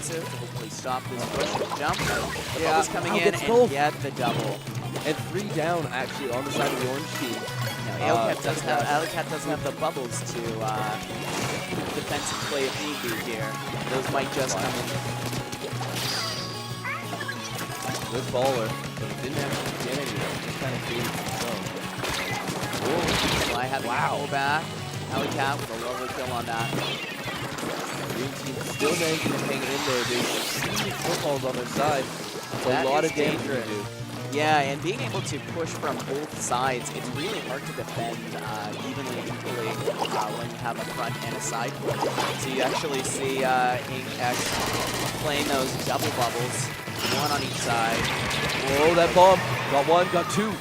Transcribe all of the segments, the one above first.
defensive to hopefully stop this push and jump. The Yeah, bubbles coming in and both. get the double. And 3 down, actually, on the side of the orange team. Now, Alicat does have the bubbles to defensive play if need be here. Those might just come in. Good baller, but it didn't actually get anywhere. Just kind of created some zone. Fly having to pull back. Alicat with a lovely kill on that. Green team still managing to hang in there. They see footballs on their side. It's a lot of damage to do. Yeah, and being able to push from both sides, it's really hard to defend evenly and equally when you have a front and a side push. So you actually see Ink X playing those double bubbles, one on each side. Whoa, that bomb. Got 1, got 2.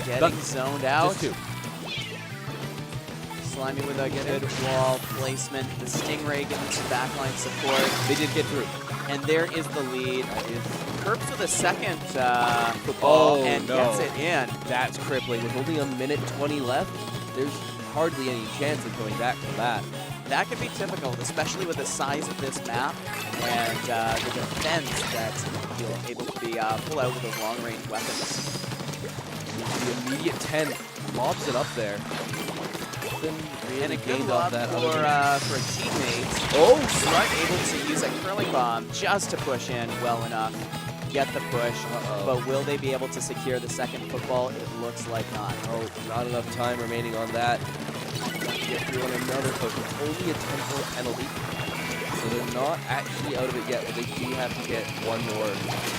Getting zoned out. Just 2. Slimy with a good wall placement. The Stingray giving some backline support. They did get through. And there is the lead. Kirps with a second football and gets it in. That's crippling. With only a minute 20 left, there's hardly any chance of going back from that. That could be typical, especially with the size of this map and the defense that's able to be pull out with those long-range weapons. The immediate 10 lobs it up there. And a good gained lob off that for a teammate. Oh, Strut able to use a curling bomb just to push in well enough. Get the push, but will they be able to secure the second football? It looks like not. Oh, not enough time remaining on that. Get through on another push. It's only a 10-point penalty, so they're not actually out of it yet, but they do have to get one more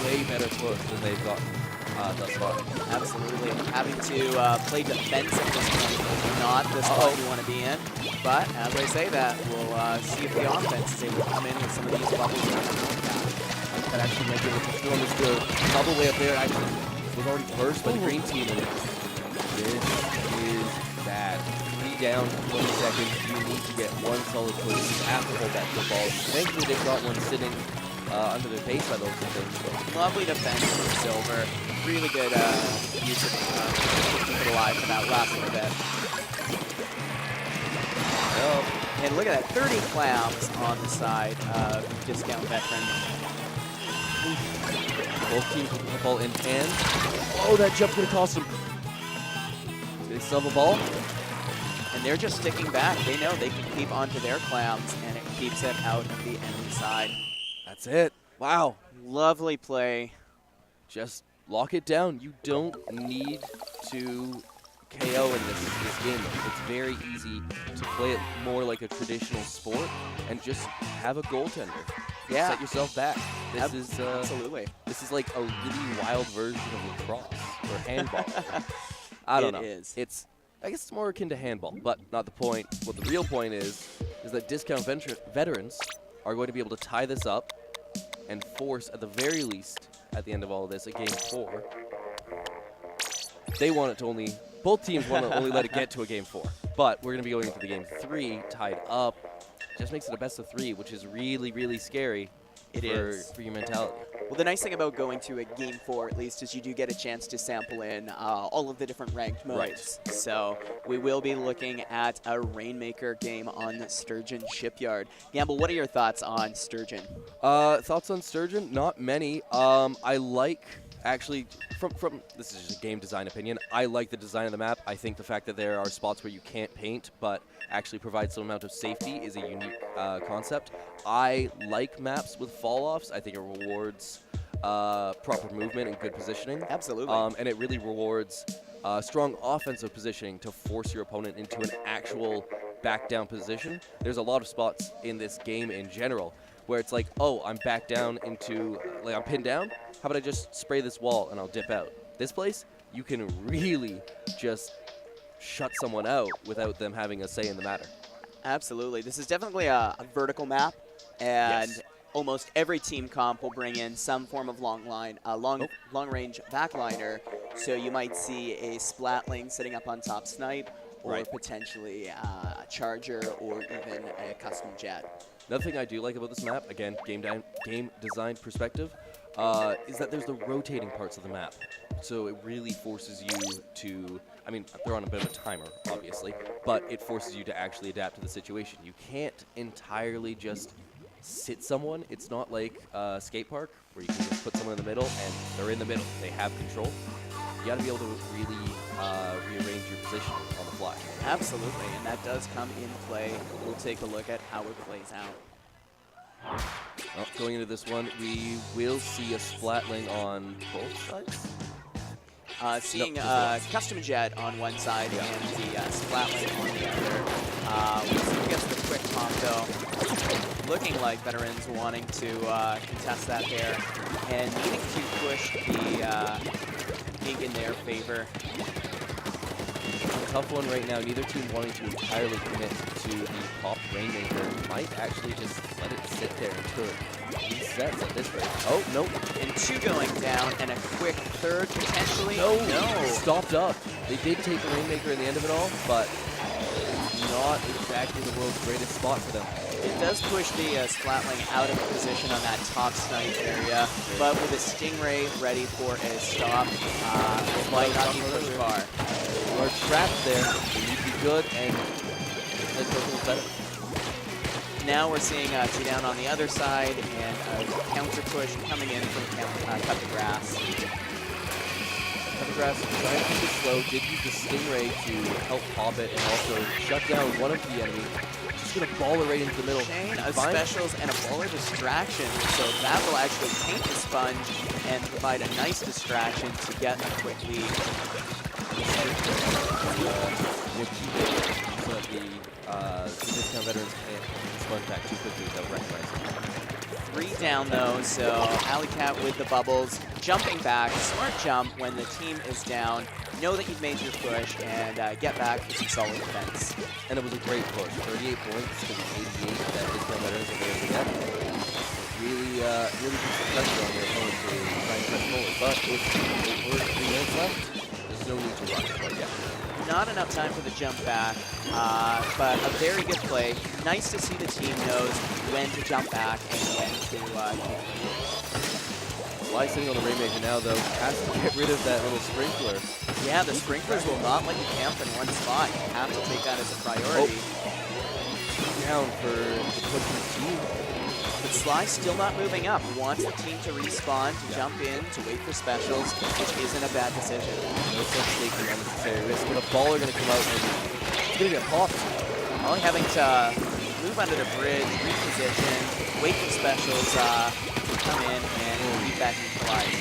way better push than they've gotten thus far. Absolutely. Having to play defense at this point is not the spot you want to be in. But as I say that, we'll see if the offense is able to come in with some of these bubbles. That actually might be able to perform as good. Double way up there actually was already burst by the green team. And this is bad. 3 down, 20 seconds. You need to get one solid push. You have to hold that football. Thankfully, they've got one sitting under their base by those things. So. Lovely defense from Silver. Really good use of keeping it alive for that last little bit. And look at that, 30 clowns on the side of Discount Veteran. Both teams with the ball in hand. Oh, that jump could have cost them. They still have a ball. And they're just sticking back. They know they can keep onto their clowns, and it keeps it out of the enemy side. That's it. Wow. Lovely play. Just lock it down. You don't need to KO in this game. It's very easy to play it more like a traditional sport and just have a goaltender. Yeah. Set yourself back. This is absolutely. This is like a really wild version of lacrosse or handball. I don't know. It is. I guess it's more akin to handball, but not the point. What the real point is that Discount Veterans are going to be able to tie this up and force, at the very least, at the end of all of this, a game 4. They want it to only, both teams want to only let it get to a game 4. But we're going to be going into the game 3 tied up. Just makes it a best of 3, which is really, really scary for your mentality. Well, the nice thing about going to a game 4, at least, is you do get a chance to sample in all of the different ranked modes. Right. So we will be looking at a Rainmaker game on Sturgeon Shipyard. Gamble, what are your thoughts on Sturgeon? Thoughts on Sturgeon? Not many. I like, actually, from this is just a game design opinion, I like the design of the map. I think the fact that there are spots where you can't paint, but actually provide some amount of safety is a unique concept. I like maps with fall-offs. I think it rewards proper movement and good positioning. Absolutely. And it really rewards strong offensive positioning to force your opponent into an actual back-down position. There's a lot of spots in this game in general where it's like, oh, I'm back down into, like I'm pinned down. How about I just spray this wall and I'll dip out? This place, you can really just shut someone out without them having a say in the matter. Absolutely. This is definitely a vertical map, and almost every team comp will bring in some form of long-range backliner. So you might see a Splatling sitting up on top snipe, or potentially a Charger, or even a custom jet. Another thing I do like about this map, again, game design perspective, is that there's the rotating parts of the map. So it really forces you to, I mean, they're on a bit of a timer, obviously, but it forces you to actually adapt to the situation. You can't entirely just sit someone. It's not like a skate park where you can just put someone in the middle and they're in the middle. They have control. You got to be able to really rearrange your position on the fly. Absolutely, and that does come in play. We'll take a look at how it plays out. Well, going into this one, we will see a splatling on both sides. Seeing No, Custom Jet on one side and the Splatling on the other. We'll see who gets the quick pop though. Looking like veterans wanting to contest that there and needing to push the ink in their favor. A tough one right now. Neither team wanting to entirely commit to the pop Rainmaker. Might actually just let it sit there until it resets at this rate. Oh, nope. And 2 going down and a quick third potentially. No. No. Stopped up. They did take the Rainmaker in the end of it all, but not exactly the world's greatest spot for them. It does push the Splatling out of position on that top snipe area, but with a Stingray ready for a stop, it might not be pushed far. Are trapped there. They need to be good, and head goes a little better. Now we're seeing 2 down on the other side, and a counter push coming in from Cut the Grass. Cut the Grass trying to keep it slow, did use the Stingray to help pop it and also shut down one of the enemy. Just gonna ball it right into the middle. Chain of specials and a baller distraction, so that will actually paint the sponge and provide a nice distraction to get a quick lead. So that the discount veterans can't sponge back too quickly without recognizing. 3 down though, so Alley Cat with the bubbles, jumping back, smart jump when the team is down. Know that you've made your push and get back for some solid defense. And it was a great push. 38 points to the 88 that discount veterans were able to get. Really puts the pressure on their opponent to try and press forward. But with over 3 minutes left, there's no need to rush quite yet. Not enough time for the jump back, but a very good play. Nice to see the team knows when to jump back and when to take the lead. Fly sitting on the Rainmaker now, though, has to get rid of that little sprinkler. Yeah, the sprinklers will not let you camp in one spot. You have to take that as a priority. Down for the pushing team. But Sly still not moving up. Wants the team to respawn, to jump in, to wait for specials, which isn't a bad decision. No sense taking unnecessary risk, but a baller going to come out and he's going to get popped. Only having to move under the bridge, reposition, wait for specials to come in and keep that neutralized.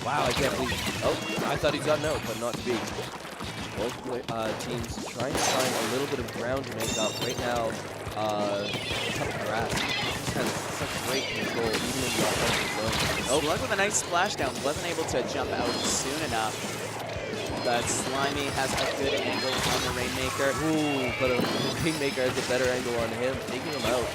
Wow, I can't believe. Oh, I thought he'd gotten out, but not to be. Both teams trying to find a little bit of ground to make up. Right now, Cut the Grass just has such great control, even in the offensive zone. Oh, Slug with a nice splashdown. Wasn't able to jump out soon enough. But Slimy has a good angle on the Rainmaker. Ooh, but a Rainmaker has a better angle on him, taking him out.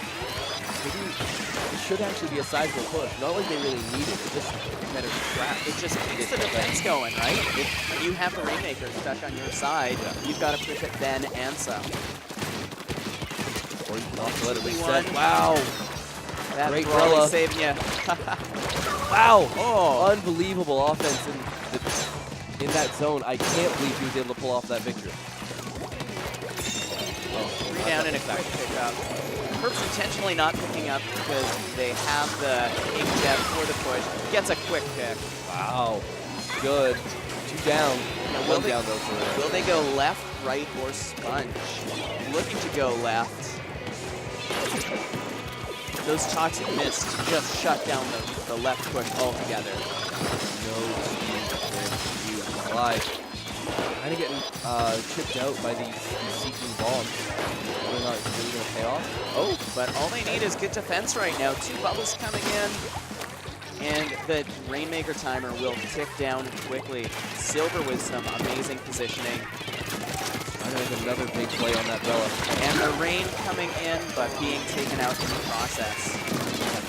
Maybe it should actually be a sizable push. Not like they really need it, it's just better trap. It just keeps the defense going, right? If you have the Rainmaker stuck on your side, you've got to push it then and some. Or you can also let it reset. Wow! That great really Rella. saving you. Wow! Oh. Unbelievable offense in that zone. I can't believe he was able to pull off that victory. Oh, 3 down and a quick pickup. Perps intentionally not picking up because they have the ink jet for the push. Gets a quick pick. Wow. Good. 2 down. Now, One down though for will they go left, right, or sponge? Looking to go left. Those toxic mists just shut down the left push altogether. no speed to use live. Kind of getting chipped out by these seeking bombs. Whether or not it's really going to pay off. Oh, but all they need is good defense right now. 2 bubbles coming in. And the Rainmaker timer will tick down quickly. Silver with some amazing positioning. Trying to make another big play on that Bella. And the rain coming in, but being taken out in the process.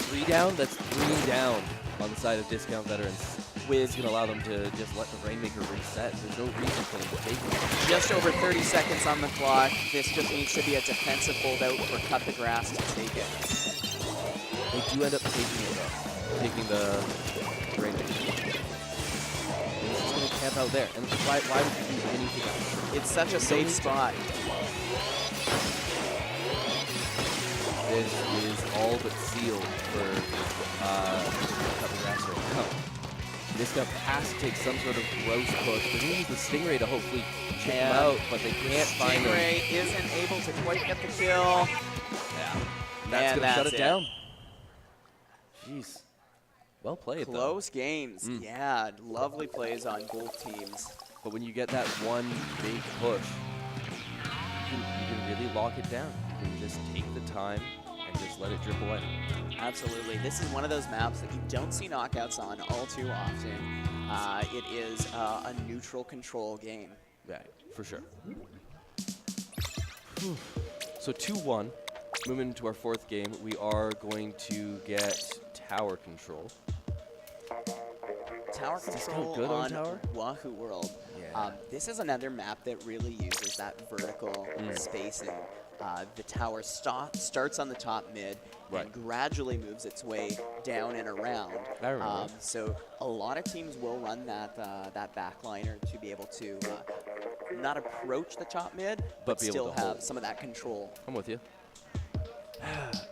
3 down? That's 3 down on the side of discount veterans. It's going to allow them to just let the Rainmaker reset. There's no reason for them to take it. Just over 30 seconds on the clock. This just needs to be a defensive holdout for Cut the Grass to take it. They do end up taking it though. Taking the Rainmaker. He's just going to camp out there. And why would you do anything else? It's such a safe spot. all but sealed for Cutler right now. This guy has to take some sort of gross push. They need the Stingray to hopefully check him out, but they can't find him. Stingray isn't able to quite get the kill. Yeah, that's going to shut it down. Jeez. Well played, Close games. Yeah, lovely plays on both teams. But when you get that one big push, you can really lock it down. You can just take the time and just let it drip away. Absolutely. This is one of those maps that you don't see knockouts on all too often. It is a neutral control game. Yeah, for sure. So 2-1. Moving into our fourth game, we are going to get tower control. Tower control good on on tower? Wahoo World. Yeah. This is another map that really uses that vertical spacing. The tower starts on the top mid and gradually moves its way down and around. I remember. So a lot of teams will run that that backliner to be able to not approach the top mid, but be able still to have hold. some of that control. I'm with you.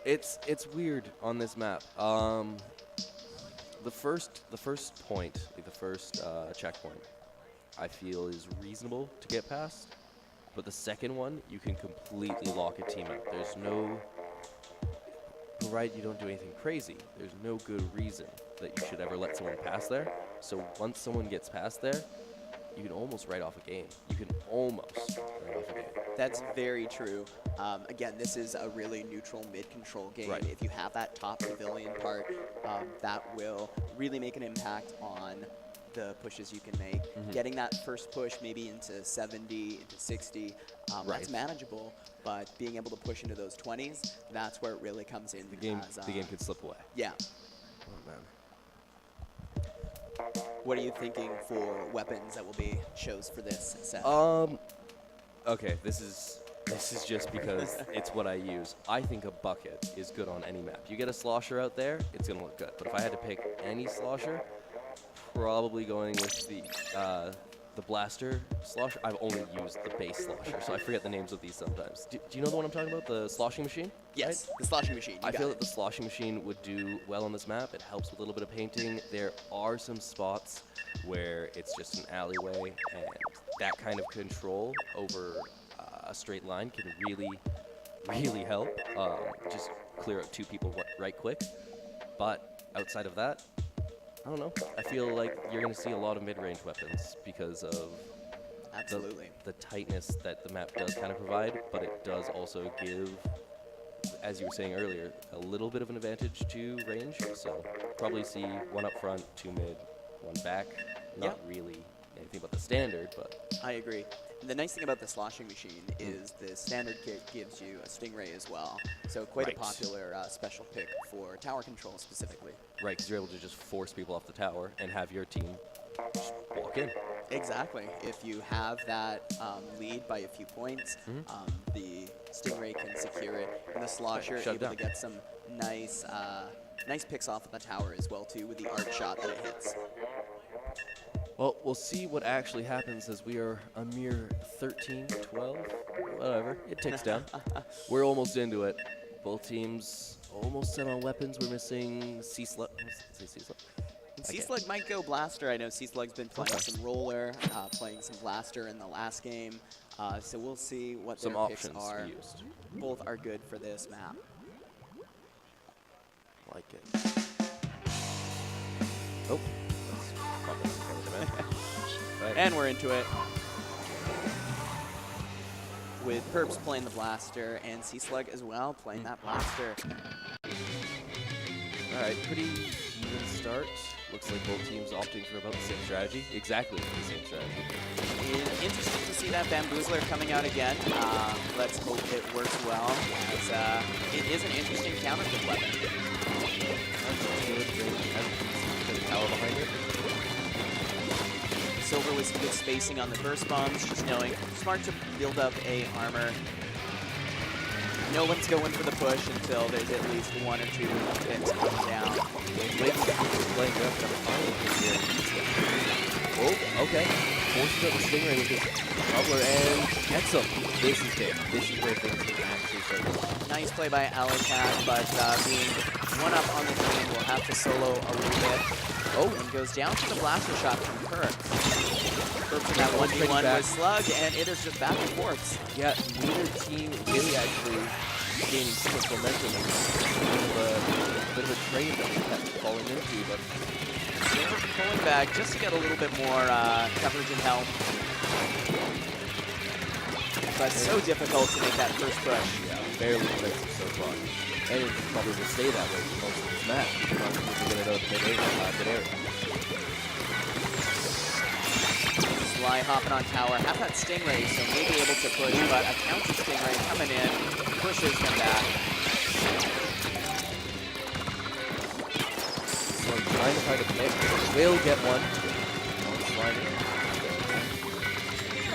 It's weird on this map. The first point, like the first checkpoint, I feel is reasonable to get past. But the second one, you can completely lock a team out. There's no, provided you don't do anything crazy, there's no good reason that you should ever let someone pass there. So once someone gets past there, you can almost write off a game. You can almost write off a game. That's very true. Again, this is a really neutral mid-control game. Right. If you have that top pavilion part, that will really make an impact on the pushes you can make. Getting that first push maybe into 70, into 60, that's manageable. But being able to push into those 20s, that's where it really comes in. The game could slip away. Yeah. Oh, man. What are you thinking for weapons that will be chose for this set? Okay, this is just because it's what I use. I think a bucket is good on any map. You get a slosher out there, it's gonna look good. But if I had to pick any slosher, probably going with the blaster slosher. I've only used the base slosher, so I forget the names of these sometimes. Do you know the one I'm talking about? The sloshing machine? Yes, right? the sloshing machine. I feel that the sloshing machine would do well on this map. It helps with a little bit of painting. There are some spots where it's just an alleyway, and that kind of control over a straight line can really help. Just clear out two people right quick. But outside of that, I don't know. I feel like you're going to see a lot of mid-range weapons because of the tightness that the map does kind of provide, but it does also give, as you were saying earlier, a little bit of an advantage to range. So probably see one up front, two mid, one back. Not really anything but the standard, but I agree. The nice thing about the sloshing machine is the standard kit gives you a Stingray as well. So quite a popular special pick for tower control specifically. Right, because you're able to just force people off the tower and have your team just walk in. Exactly. If you have that lead by a few points, the Stingray can secure it, and the slosher able to get some nice picks off of the tower as well too with the arc shot that it hits. Well, we'll see what actually happens as we are a mere 13, 12, whatever. It ticks down. We're almost into it. Both teams almost set on weapons. We're missing C-Slug. C-Slug might go Blaster. I know C-Slug's been playing some Roller, playing some Blaster in the last game. So we'll see what some their picks options are. used. Both are good for this map. Like it. Oh. Right. And we're into it. With Perps playing the Blaster and C-Slug as well playing that Blaster. All right, pretty even start. Looks like both teams opting for about the same strategy. Exactly the same strategy. Interesting to see that Bamboozler coming out again. Let's hope it works well, as it is an interesting counterfeit weapon. That's good. Has a tower behind it. Silver with some good spacing on the burst bombs, just knowing smart to build up a armor. No one's going for the push until there's at least one or two picks coming down. Oh, okay. Forces out the Stingray with his Cobbler and gets him. This is big. This is where things can actually start going. Nice play by Alicat, but being one up on the team will have to solo a little bit. Oh, and goes down to the blaster shot from Kirk. Kirk in that 1v1 with Slug, and it is just back and forth. Yeah, neither team really actually gaining too much momentum. A bit of a trade that we kept falling into, but Silver pulling back just to get a little bit more coverage and help. But so difficult to make that first push. Yeah, barely makes it so far. And it probably will stay that way for most of this match. Because we're going to know mid-area. Sly hopping on tower, have that Stingray, so may be able to push, but a counter Stingray coming in, pushes him back. So I'm trying to find a pick. Will get one. Sliding.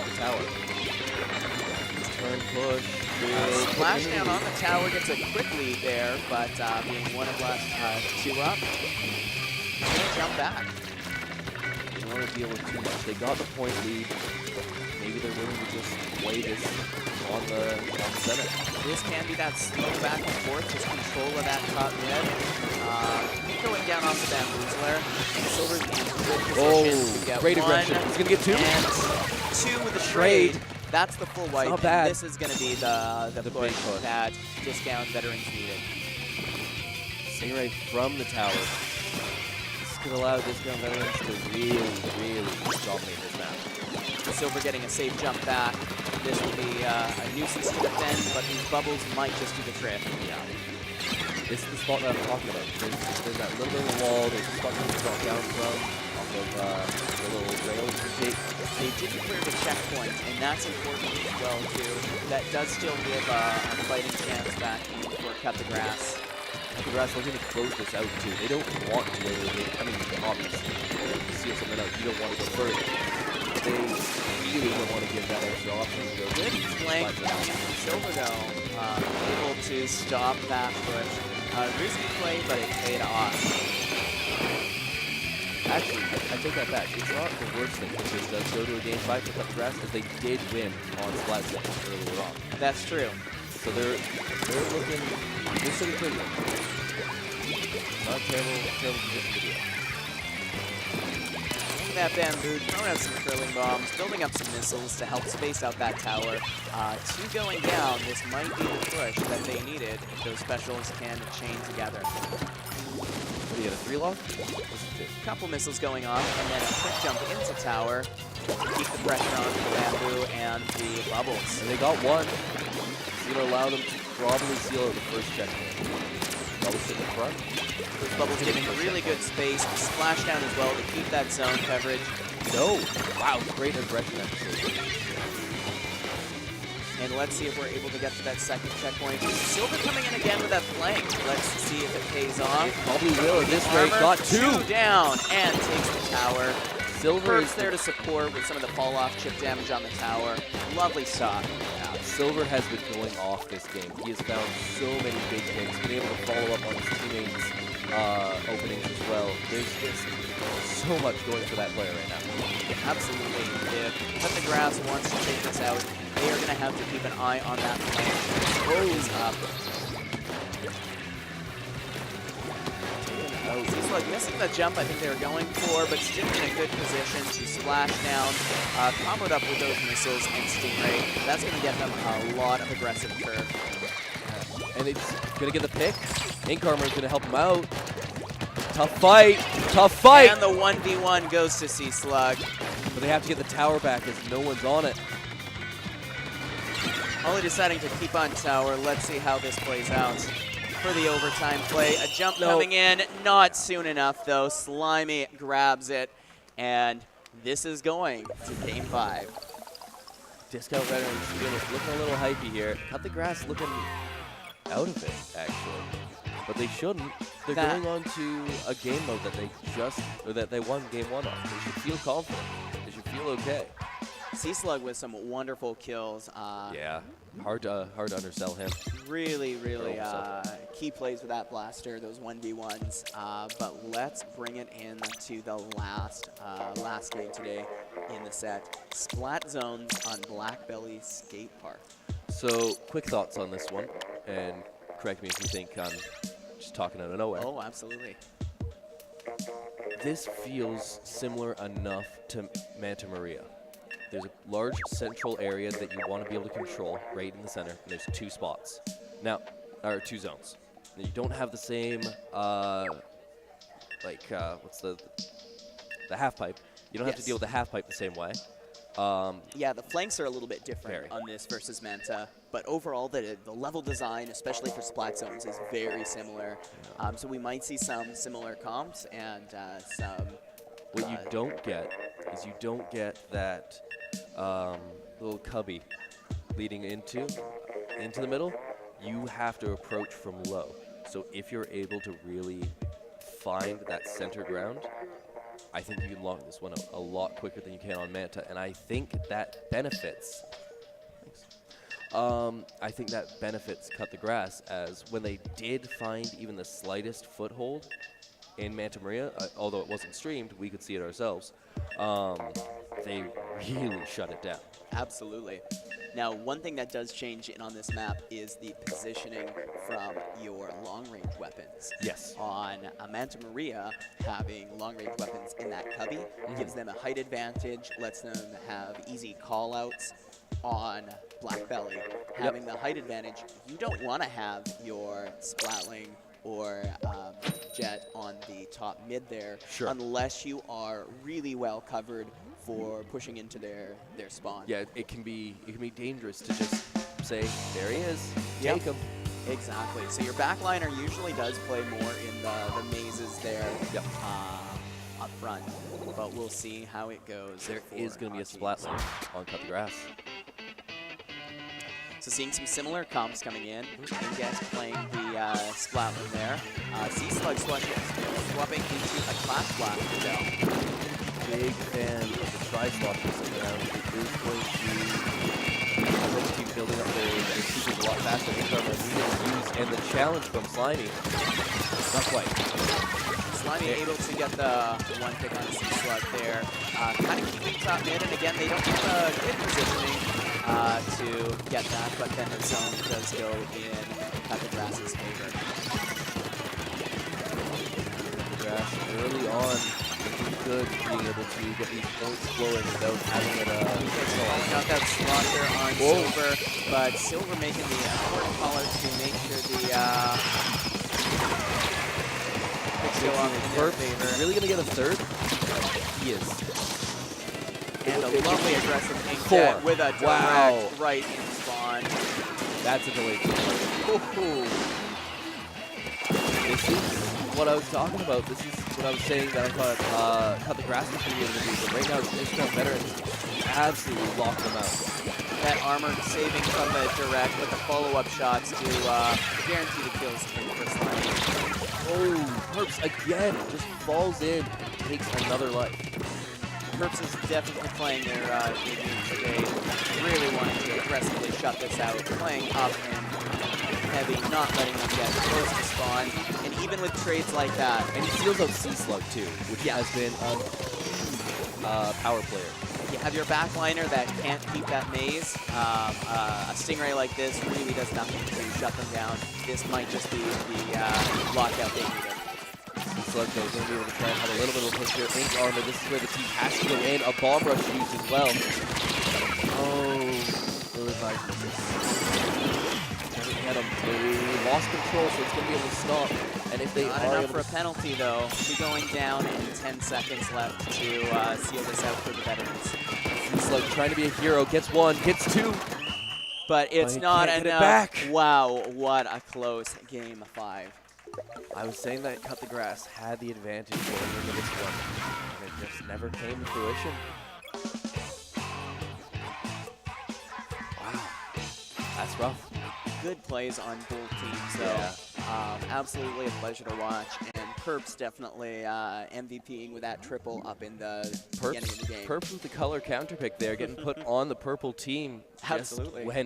The tower. Turn push. Splash down on the tower, gets a quick lead there, but being one of last two up, he's going to jump back. They don't want to deal with too much. They got the point lead. Maybe they're willing to just play this on the center. This can be that slow back and forth, just control of that top mid. Going down off the bamboozler. Silver's in good position to get great one. aggression. He's going to get two. And two with the trade. That's the full wipe. Not bad. This is going to be the push big push that discount veterans needed. Stingray from the tower. This could allow discount veterans to really dominate this match. Silver getting a safe jump back. This will be a nuisance to defend, but these bubbles might just do the trick. Yeah. This is the spot that I'm talking about. There's that little bit of a wall. There's a spot that you can drop down from off of the little rails you take. They didn't clear the checkpoint, and that's important as well, too. That does still give a fighting chance back in for Cut the Grass. Cut the Grass looking to close this out, too. They don't want to go to the game. I mean, obviously, if you seal something out, you don't want to go further. But they really don't want to give that extra option to go. Good flank coming in from Silver, though. Able to stop that push. Risky play, but it paid off. Actually, I take that back. It's not the worst thing if this does go to a game 5 for Cut the Grass, because they did win on Splatoon earlier on. That's true. So they're looking, they're sitting pretty good. Not terrible position to be in. That bamboo, throwing out some curling bombs, building up some missiles to help space out that tower. Two going down, this might be the push that they needed if those specials can chain together. What do you get, a 3-log? Couple missiles going off, and then a quick jump into tower to keep the pressure on the bamboo and the bubbles. And they got one. It's going to allow them to probably seal out the first checkpoint. Bubbles sit in the front. Those bubbles giving really good space, splash down as well to keep that zone coverage. No! Wow, great aggression actually. And let's see if we're able to get to that second checkpoint. Silver coming in again with that flank. Let's see if it pays off. It probably will. This rate got two down and takes the tower. Silver is there to support with some of the fall-off chip damage on the tower. Lovely stop. Yeah, Silver has been going off this game. He has found so many big picks, been able to follow up on his teammates' openings as well. There's just so much going for that player right now. Absolutely. If Cut the Grass wants to take this out, they are going to have to keep an eye on that flank. Rose up. Seems like missing the jump I think they were going for, but still in a good position to splash down, comboed up with those missiles and Stingray. That's going to get them a lot of aggressive curve. Yeah. And it's going to get the pick. Ink Armor is going to help him out. Tough fight. Tough fight. And the 1v1 goes to C-Slug. But they have to get the tower back as no one's on it. Only deciding to keep on tower. Let's see how this plays out. For the overtime play, a jump coming in, not soon enough though. Slimy grabs it, and this is going to game 5. Discount veterans looking a little hypey here. Cut the Grass looking out of it, actually. But they shouldn't. They're going on to a game mode that they won game 1 on. They should feel confident. They should feel okay. C-Slug with some wonderful kills. Yeah, hard to undersell him. Really key plays with that blaster, those 1v1s. But let's bring it in to the last game today in the set. Splat zones on Black Belly Skate Park. So, quick thoughts on this one, and correct me if you think I'm just talking out of nowhere. Oh, absolutely. This feels similar enough to Manta Maria. There's a large central area that you want to be able to control right in the center, and there's 2 spots. Now, or 2 zones. Now, you don't have the same, what's the half pipe. You don't have to deal with the half pipe the same way. Yeah, the flanks are a little bit different on this versus Manta, but overall the level design, especially for splat zones, is very similar. So we might see some similar comps and some... What you don't get is you don't get that little cubby leading into the middle. You have to approach from low. So if you're able to really find that center ground, I think you can lock this one out a lot quicker than you can on Manta, and I think that benefits. I think that benefits Cut the Grass, as when they did find even the slightest foothold in Manta Maria, although it wasn't streamed, we could see it ourselves. They really shut it down. Absolutely. Now, one thing that does change in on this map is the positioning from your long-range weapons. Yes. On Manta Maria, having long-range weapons in that cubby gives them a height advantage, lets them have easy call-outs. On Black Belly, having the height advantage, you don't want to have your Splatling or Jet on the top mid there, unless you are really well covered for pushing into their spawn. Yeah, it can be dangerous to just say, there he is, take him. Exactly. So your backliner usually does play more in the mazes there up front, but we'll see how it goes. There is going to be a Splatling on Cut the Grass. So seeing some similar comps coming in. Guys playing the Splatling there. C-Slug swapping into a Clash Blaster though. Big fan of the Tri-Slot this round. It is going to keep building up their sequence a lot faster and the challenge from Slimy, not quite. Slimy able to get the one pick on C-Slug there. Kind of keeping top mid, and again, they don't have a good positioning to get that, but then the zone does go in Cut the Grass's favor. The Grass early on looking good, being able to get these points flowing without having it got that slot there on Silver, but Silver making the important caller to make sure the picks go off in their favor. Really gonna get a third? He is. And a lovely aggressive pink jet with a direct right in spawn. That's a delayed. This is what I was talking about. This is what I was saying that I thought Cut the Grass was going to be able to do. But right now, this veterans absolutely locked them out. That armor saving from the direct with the follow-up shots to guarantee the kills for Slimy. Oh, Perps again just falls in, takes another life. Perps is definitely playing their game today. Really wanting to aggressively shut this out. Playing up and heavy, not letting them get close to spawn. And even with trades like that. And he seals out C-Slug too, which has been a power player. You have your backliner that can't keep that maze. A Stingray like this really does nothing to shut them down. This might just be the lockout they needed. C-Slug though is going to be able to try and have a little bit of a push here. Ink armor, this is where the team has to go in. A bomb rush used as well. Oh, really high. Doesn't get him. They lost control, so it's going to be able to stop. And if they Not are enough for a penalty though. She's going down and 10 seconds left to seal this out for the veterans. C-Slug trying to be a hero, gets one, gets two. But it's not enough. Wow, what a close game 5. I was saying that Cut the Grass had the advantage going into this one, and it just never came to fruition. Wow, that's rough. Good plays on both teams, though. Absolutely a pleasure to watch, and Perps definitely MVPing with that triple up in the beginning of the game. Perps with the color counter pick there, getting put on the purple team. Absolutely. Just when